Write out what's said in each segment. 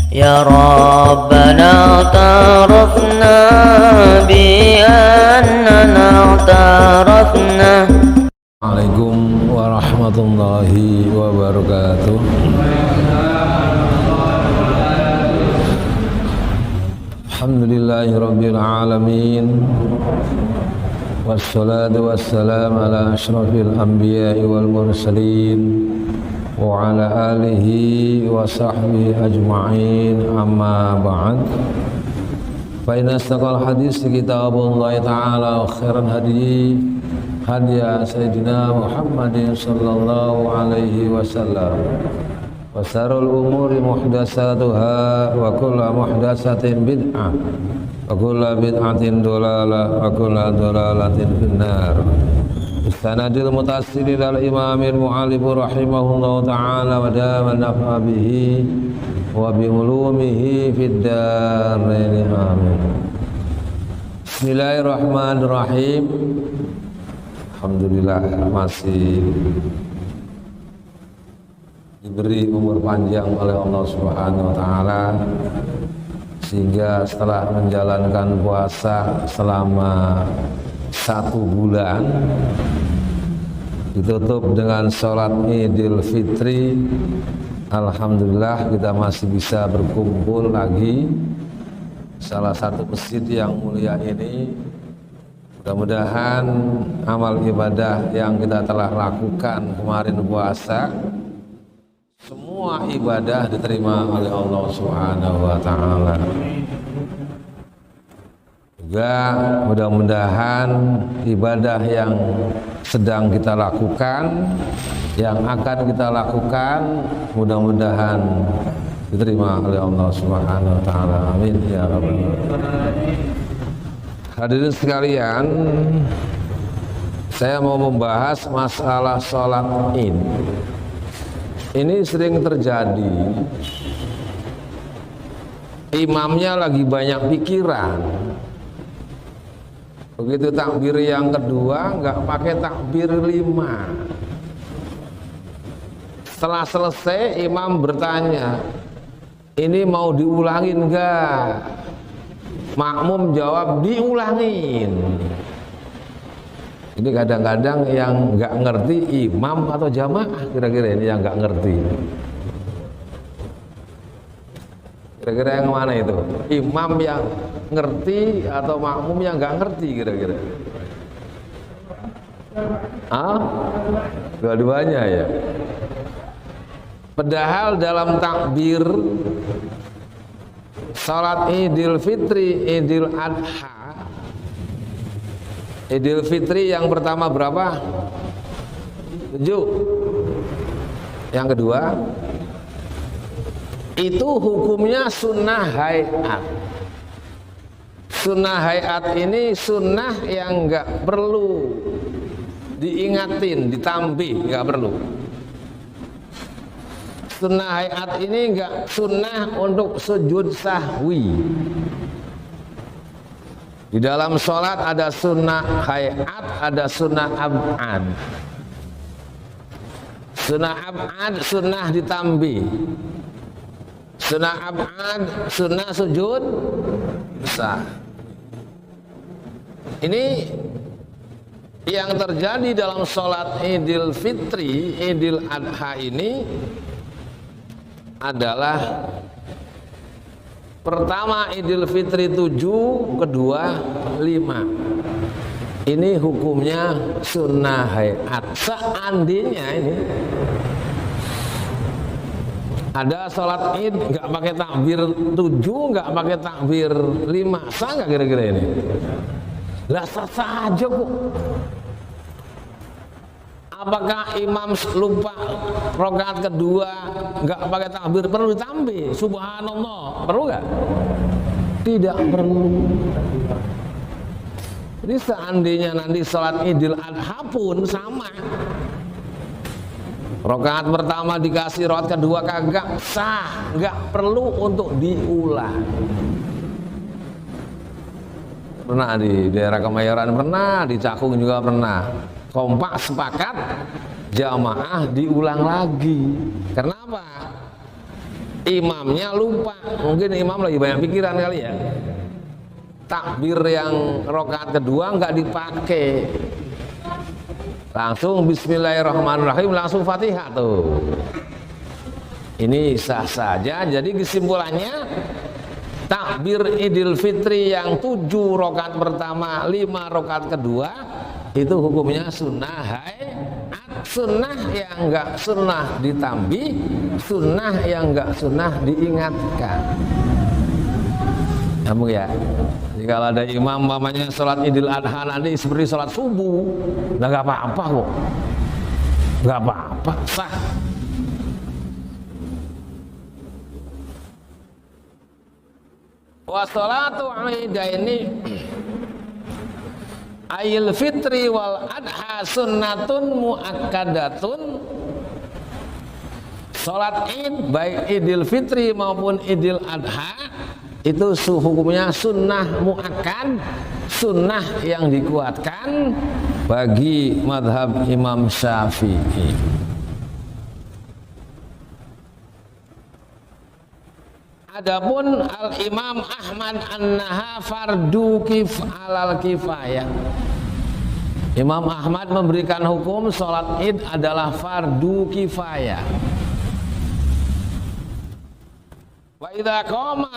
يا ربنا اعترفنا بأننا اعترفنا. عليكم ورحمة الله وبركاته. Alhamdulillahi Rabbil Alamin, wassalatu wassalamu ala ashrafil anbiya'i wal mursalin wa ala alihi wa sahbihi ajma'in, amma ba'd. Fa inna astaqal hadis kitabullah ta'ala wa khairan hadi hadiya sayyidina Muhammadin sallallahu alaihi wasallam, wa syarrul umuri muhdatsatuha wa kullu muhdatsatin bid'ah wa kullu bid'atin dhalalah wa kullu dhalalatin finnar. Istanadil mutasili lal imamil mu'alif rahimahullah ta'ala wa dama naf'a bihi wa bi ulumihi fid darain, amin. Bismillahirrahmanirrahim. Alhamdulillah masih diberi umur panjang oleh Allah Subhanahu wa taala, sehingga setelah menjalankan puasa selama 1 bulan ditutup dengan sholat Idul Fitri. Alhamdulillah kita masih bisa berkumpul lagi salah satu masjid yang mulia ini. Mudah-mudahan amal ibadah yang kita telah lakukan kemarin puasa, semua ibadah diterima oleh Allah Subhanahu wa taala. Juga mudah-mudahan ibadah yang sedang kita lakukan, yang akan kita lakukan, mudah-mudahan diterima oleh Allah Subhanahu wa taala. Amin ya rabbal alamin. Hadirin sekalian, saya mau membahas masalah sholat Id. Ini sering terjadi, imamnya lagi banyak pikiran. Begitu takbir yang kedua nggak pakai takbir 5. Setelah selesai imam bertanya, ini mau diulangin nggak? Makmum jawab diulangin. Ini kadang-kadang yang nggak ngerti imam atau jamaah, kira-kira ini yang nggak ngerti. Kira-kira yang mana itu? Imam yang ngerti atau makmum yang nggak ngerti kira-kira? Dua-duanya ya. Padahal dalam takbir salat Idul Fitri, Idul Adha, Idul Fitri yang pertama berapa? 7. Yang kedua itu hukumnya sunnah hayat. Sunnah hayat ini sunnah yang nggak perlu diingatin, ditambih, nggak perlu. Sunnah hayat ini enggak sunnah untuk sujud sahwi. Di dalam sholat ada sunnah hayat, ada sunnah ab'ad. Sunnah ab'ad sunnah ditambih. Sunnah ab'ad sunnah sujud sah. Ini yang terjadi dalam sholat Idul Fitri, Idul Adha ini adalah pertama Idul Fitri 7, kedua 5. Ini hukumnya sunnah hayat. Seandainya ini ada sholat Id nggak pakai takbir 7, nggak pakai takbir 5, sah nggak kira-kira ini? Lah sah aja kok. Apakah imam lupa rakaat kedua nggak pakai takbir perlu ditambah? Subhanallah, perlu nggak? Tidak perlu. Jadi seandainya nanti sholat Idul Adha pun sama, rakaat pertama dikasih, rakaat kedua kagak, sah, nggak perlu untuk diulang. Pernah di daerah Kemayoran, pernah di Cakung juga pernah. Kompak sepakat jamaah diulang lagi. Kenapa? imamnya lupa, mungkin imam lagi banyak pikiran kali ya. Takbir yang rakaat kedua nggak dipakai, langsung Bismillahirrahmanirrahim, langsung Fatihah tuh. Ini sah saja. Jadi kesimpulannya, takbir Idul Fitri yang 7 rakaat pertama, 5 rakaat kedua itu hukumnya sunnah. Sunnah yang enggak sunnah ditambih, sunnah yang enggak sunnah diingatkan. Kamu ya. Jadi kalau ada imam mamanya sholat Idul Adha nanti seperti sholat subuh, nggak apa-apa kok, nggak apa-apa, sah. Wa sholatu aidaini ayil fitri wal adha sunnatun muakkadatun. Sholat id baik Idul Fitri maupun Idul Adha itu hukumnya sunnah muakkad, sunnah yang dikuatkan bagi madhab Imam Syafi'i. Adapun Al-Imam Ahmad annaha fardu alal kifayah. Imam Ahmad memberikan hukum sholat id adalah fardu kifayah. Wa idza qama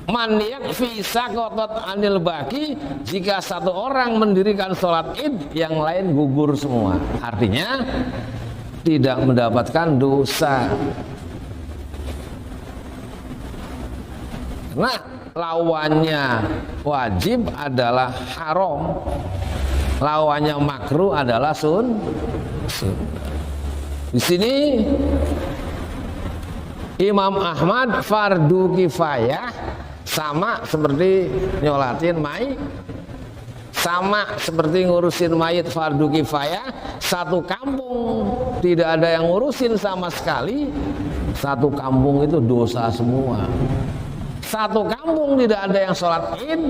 man yakfi saqatat anil baqi, jika satu orang mendirikan sholat id yang lain gugur semua, artinya tidak mendapatkan dosa. Nah, lawannya wajib adalah haram, lawannya makruh adalah sunnah. Di sini Imam Ahmad fardu kifayah, sama seperti nyolatin mayit, sama seperti ngurusin mayit fardu kifayah. Satu kampung tidak ada yang ngurusin sama sekali, satu kampung itu dosa semua. Satu kampung tidak ada yang sholat id,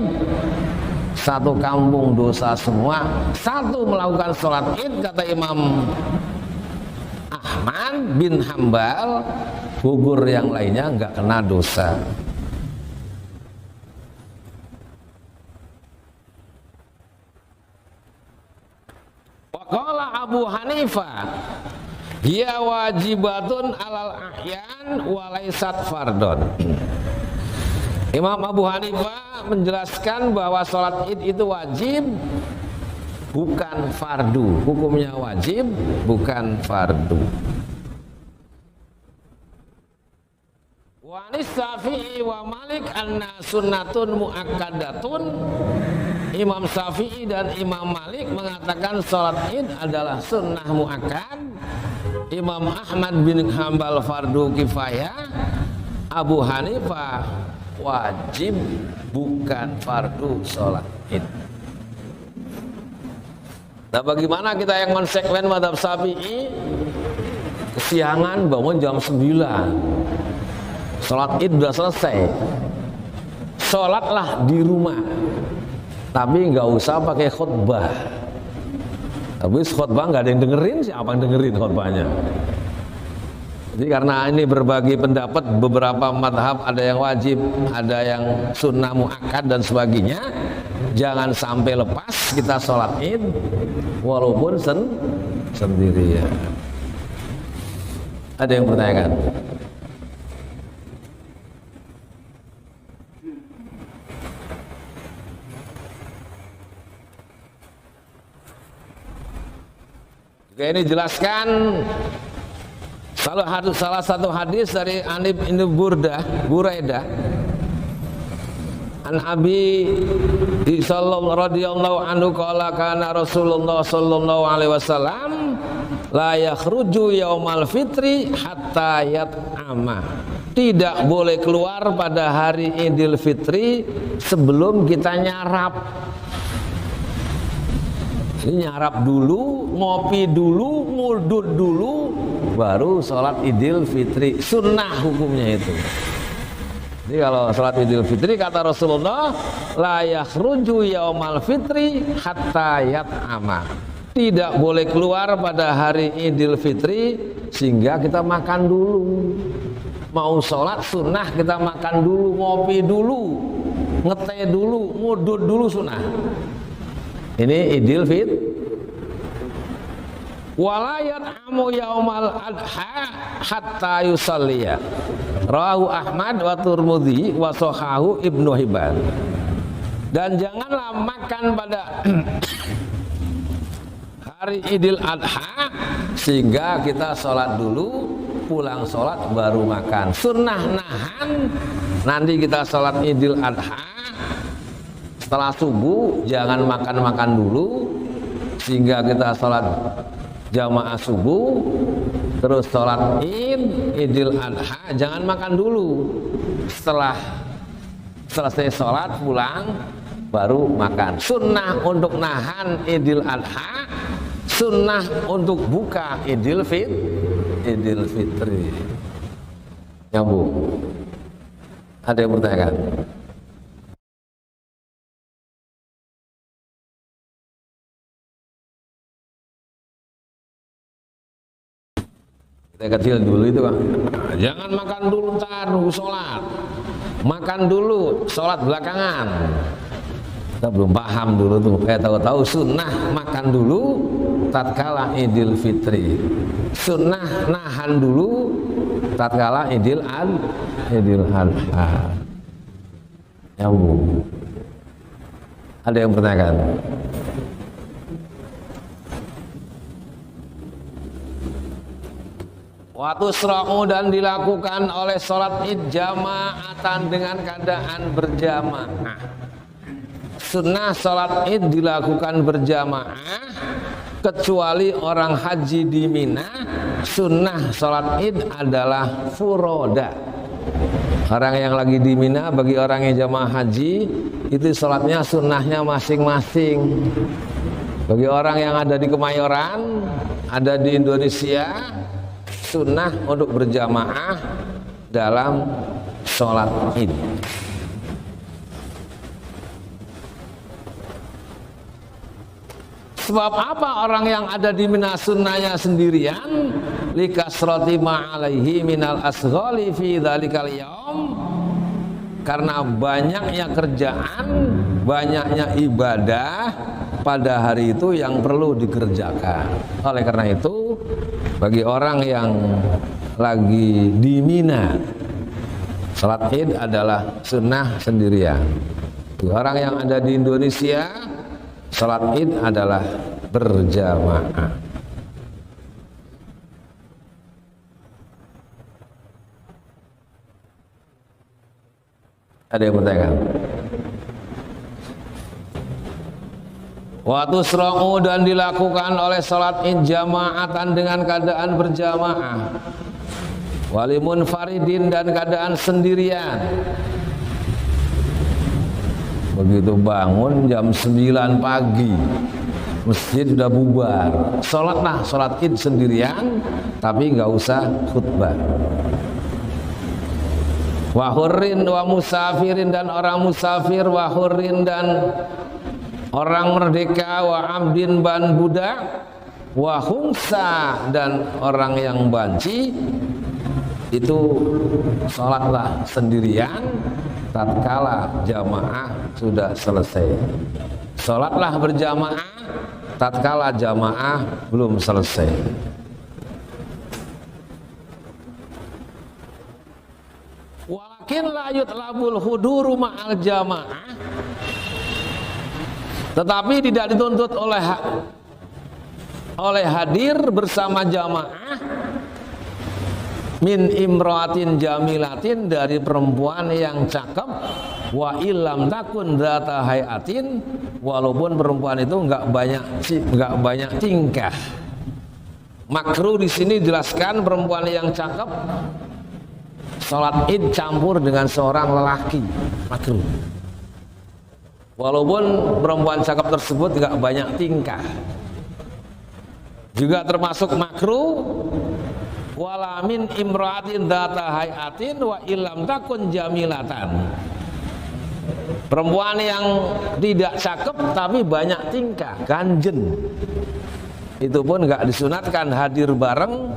satu kampung dosa semua. Satu melakukan sholat id, kata Imam Ahmad bin Hambal, gugur yang lainnya nggak kena dosa. Waqala Abu Hanifah, ya wajibatun alal ahyan walaisat fardon. Imam Abu Hanifah menjelaskan bahwa sholat id itu wajib, bukan fardu. Hukumnya wajib, bukan fardu. Wa anis Syafi'i wa Malik anna sunnatun muakkadatun. Imam Syafi'i dan Imam Malik mengatakan sholat id adalah sunnah muakkad. Imam Ahmad bin Hambal fardu kifayah. Abu Hanifah wajib, bukan fardu sholat id. Nah, bagaimana kita yang konsekuen madhab Syafi'i? Kesiangan bangun jam 9, sholat id udah selesai, sholatlah di rumah, tapi nggak usah pakai khutbah. Tapi khutbah nggak ada yang dengerin, siapa yang dengerin khutbahnya? Jadi karena ini berbagi pendapat, beberapa madhab ada yang wajib, ada yang sunnah muakkad dan sebagainya. Jangan sampai lepas kita sholat id walaupun sendirian. Ada yang bertanyakan? Oke, ini jelaskan salah satu hadis dari Anib bin Buraidah an Abi sallallahu radhiyallahu anhu qala kana Rasulullah sallallahu alaihi wasallam la yakhruju yaumal fitri hatta yat'ama. Tidak boleh keluar pada hari Idul Fitri sebelum kita nyarap. Ini nyarap dulu, ngopi dulu, ngudut dulu, baru sholat Idul Fitri. Sunnah hukumnya itu. Jadi kalau sholat Idul Fitri kata Rasulullah, la yakhruju yaumal fitri hatta yat'ama. Tidak boleh keluar pada hari Idul Fitri sehingga kita makan dulu. Mau sholat sunnah kita makan dulu, ngopi dulu, ngeteh dulu, ngudut dulu sunnah. Ini Idul Fitri. Walayat amu yaumal adha hatta yusalliya. Rawahu Ahmad wa Tirmidzi wa sahahu Ibnu Hibban. Dan janganlah makan pada hari Idul Adha sehingga kita sholat dulu, pulang sholat baru makan. Sunnah nahan, nanti kita sholat Idul Adha setelah subuh jangan makan-makan dulu sehingga kita sholat jamaah subuh, terus sholat Idul Adha jangan makan dulu, setelah selesai sholat pulang baru makan. Sunnah untuk nahan Idul Adha, sunnah untuk buka Idul Fitri. Nyambung? Ada yang bertanya? Kita kecil dulu itu Pak, jangan makan dulu ntar nunggu sholat, makan dulu sholat belakangan. Kita belum paham dulu tuh, kayak tahu-tahu sunnah makan dulu tatkala Idul Fitri, sunnah nahan dulu tatkala Idul Adha. Nyambung? Ada yang bertanyakan? Waktu serau dan dilakukan oleh sholat id jamaatan dengan keadaan berjamaah. Sunnah sholat id dilakukan berjamaah kecuali orang haji di Mina. Sunnah sholat id adalah furoda. Orang yang lagi di Mina, bagi orang yang jamaah haji itu sholatnya sunnahnya masing-masing. Bagi orang yang ada di Kemayoran, ada di Indonesia, sunnah untuk berjamaah dalam sholat id. Sebab apa orang yang ada di Mina sunnahnya sendirian? Likasrati ma'alaihi minal asghali fi dzalikal yaum. Karena banyaknya kerjaan, banyaknya ibadah pada hari itu yang perlu dikerjakan. Oleh karena itu, bagi orang yang lagi di Mina, salat id adalah sunnah sendirian. Orang yang ada di Indonesia, salat id adalah berjamaah. Ada yang bertanya? Waktu serau dan dilakukan oleh salat id jamaatan dengan keadaan berjamaah, walimun faridin dan keadaan sendirian. Begitu bangun jam 9 pagi, masjid sudah bubar, sholatlah sholat id sendirian, tapi nggak usah khutbah. Wahurin wa musafirin dan orang musafir, wahurin dan orang merdeka, wa abdin ban budak, wa khumsa dan orang yang banci, itu sholatlah sendirian tatkala jamaah sudah selesai. Sholatlah berjamaah tatkala jamaah belum selesai. Walakin la yutlabul huduru ma'al jamaah, tetapi tidak dituntut oleh hadir bersama jamaah min imra'atin jamilatin, dari perempuan yang cakep, wa illam takun dzata hayatin, walaupun perempuan itu enggak banyak tingkah. Makruh di sini jelaskan perempuan yang cakep salat id campur dengan seorang lelaki, makruh. Walaupun perempuan cakep tersebut enggak banyak tingkah. Juga termasuk makruh wala min imra'atin dzata hayatin wa illam takun jamilatan. Perempuan yang tidak cakep tapi banyak tingkah, ganjen. itu pun nggak disunatkan hadir bareng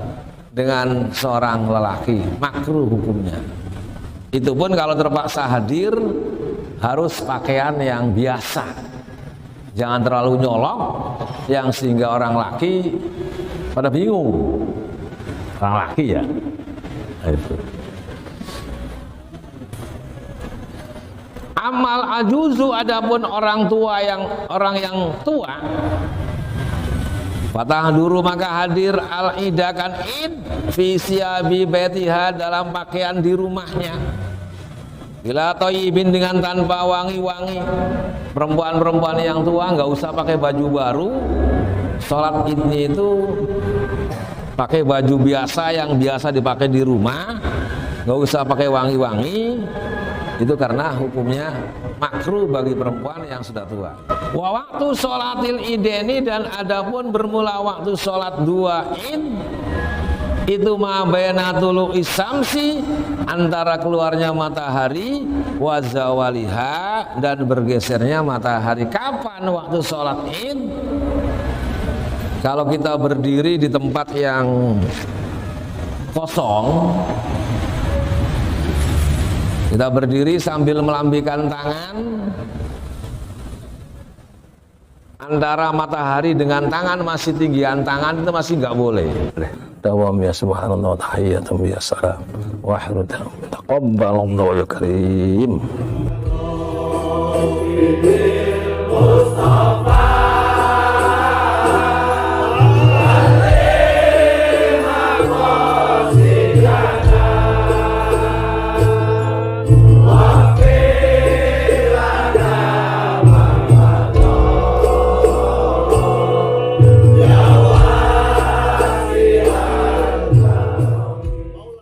dengan seorang lelaki, makruh hukumnya. Itu pun kalau terpaksa hadir harus pakaian yang biasa, jangan terlalu nyolok yang sehingga orang laki pada bingung. Orang laki ya, itu. Amal ajuzu, adapun orang yang tua, fatahduru maka hadir al-ida kan id fi siyabi baitiha, dalam pakaian di rumahnya, bila thayyibin dengan tanpa wangi-wangi. Perempuan-perempuan yang tua nggak usah pakai baju baru, sholat idnya itu pakai baju biasa yang biasa dipakai di rumah, nggak usah pakai wangi-wangi. Itu karena hukumnya makruh bagi perempuan yang sudah tua. Wa waktu sholatil ideni, dan adapun bermula waktu sholat dua id itu ma baina tulu'is samsi, antara keluarnya matahari, wa zawaliha, dan bergesernya matahari. Kapan waktu sholat id? Kalau kita berdiri di tempat yang kosong, kita berdiri sambil melambaikan tangan, antara matahari dengan tangan masih tinggian tangan, itu masih nggak boleh. Dawam ya subhanallah, tahiyyatan ya salam wa ahrudan taqabbalallahu ya karim.